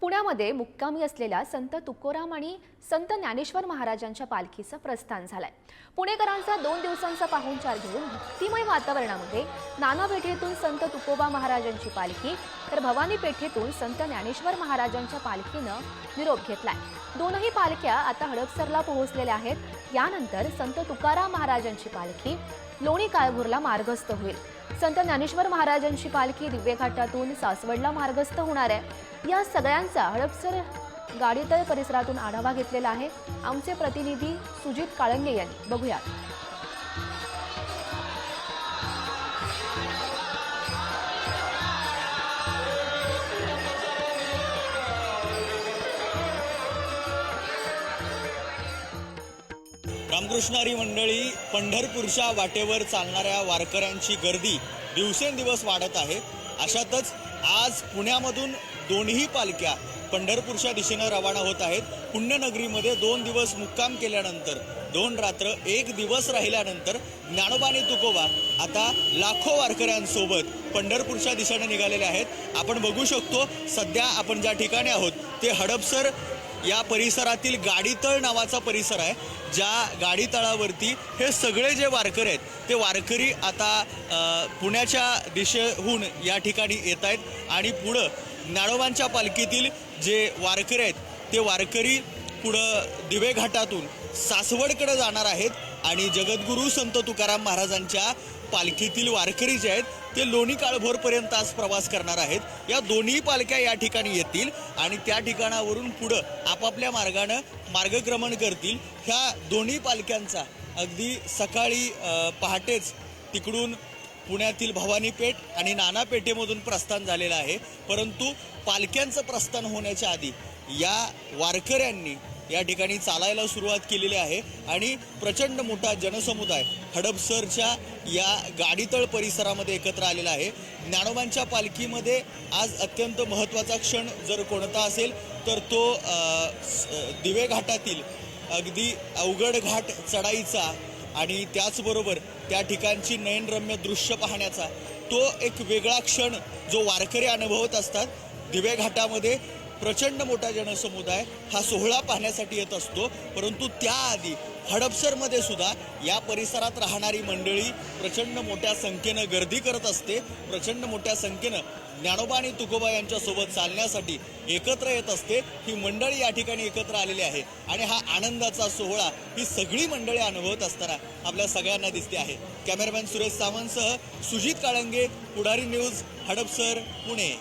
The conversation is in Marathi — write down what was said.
पुण्यामध्ये मुक्कामी असलेल्या संत तुकोराम आणि संत ज्ञानेश्वर महाराजांच्या पालखीचं प्रस्थान झालंय। पुणेकरांचा 2 दिवसांचा पाहुणचार घेऊन भक्तिमय वातावरणामध्ये नाना पेठेतून संत तुकोबा महाराजांची पालखी तर भवानी पेठेतून संत ज्ञानेश्वर महाराजांच्या पालखीनं निरोप घेतलाय। दोनही पालख्या आता हडपसरला पोहोचलेल्या आहेत। यानंतर संत तुकाराम महाराजांची पालखी लोणी काळभोरला मार्गस्थ होईल। संत ज्ञानेश्वर महाराजांची पालखी दिव्यघाटातून सासवडला मार्गस्थ होणार आहे। या सगळ्यांचा हडपसर गाडीतळ परिसरातून आढावा घेतलेला आहे। आमचे प्रतिनिधी सुजित काळंगे यांनी बघूया। रामकृष्णारी मंडळी पंढरपूरच्या वाटेवर चालणाऱ्या वारकऱ्यांची गर्दी दिवसेंदिवस वाढत आहे। अशातच आज पुण्यामधून दोन्ही पालख्या पंढरपूरच्या दिशेने रवाना होत आहेत। पुण्यनगरीमध्ये 2 दिवस मुक्काम केल्यानंतर 2 रात्र 1 दिवस राहिल्यानंतर ज्ञानोबा आणि तुकोबा आता लाखो वारकऱ्यांसोबत पंढरपूरच्या दिशेने निघालेले आहेत। आपण बघू शकतो सध्या आपण ज्या ठिकाणी आहोत ते हडपसर या परिसरातील गाडीतळ नावाचा परिसर आहे। ज्या गाडीतळावरती हे सगळे जे वारकरी आहेत ते वारकरी आता पुण्याच्या दिशेहून या ठिकाणी येत आहेत आणि पुढं ज्ञानोबांच्या पालखीतील जे वारकरी आहेत ते वारकरी पुढं दिवेघाटातून सासवडकडे जाणार आहेत आणि जगद्गुरू संत तुकाराम महाराजांच्या पालखीतील वारकरी जे आहेत ते लोणी काळभोरपर्यंत आज प्रवास करणार आहेत। या दोन्ही पालख्या या ठिकाणी येतील आणि त्या ठिकाणावरून पुढं आपापल्या मार्गानं मार्गक्रमण करतील। ह्या दोन्ही पालख्यांचा अगदी सकाळी पहाटेच तिकडून पुण्यातील भवानी पेठ आणि नाना पेठेमधून प्रस्थान झालेलं आहे। परंतु पालख्यांचं प्रस्थान होण्याच्या आधी या वारकऱ्यांनी या ठिकाणी चालायला सुरुवात केलेली आहे आणि प्रचंड मोठा जनसमुदाय हडपसरच्या या गाडीतळ परिसरामध्ये एकत्र आलेला आहे। ज्ञानोबांच्या पालखीमध्ये आज अत्यंत महत्त्वाचा क्षण जर कोणता असेल तर तो दिवेघाटातील अगदी अवघड घाट चढाईचा आणि त्याचबरोबर त्या ठिकाणची नयनरम्य दृश्य पाहण्याचा तो एक वेगळा क्षण जो वारकरी अनुभवत असतात। दिवेघाटामध्ये प्रचंड मोठा जनसमुदाय हा सोहळा पाहण्यासाठी येत असतो। परंतु त्याआधी हडपसरमध्ये सुद्धा या परिसरात राहणारी मंडळी प्रचंड मोठ्या संख्येनं गर्दी करत असते। प्रचंड मोठ्या संख्येनं ज्ञानोबा आणि तुकोबा यांच्यासोबत चालण्यासाठी एकत्र येत असते। ही मंडळी या ठिकाणी एकत्र आलेली आहे आणि हा आनंदाचा सोहळा ही सगळी मंडळी अनुभवत असताना आपल्या सगळ्यांना दिसते आहे। कॅमेरामॅन सुरेश सावंतसह सुजित काळंगे, पुढारी न्यूज, हडपसर, पुणे।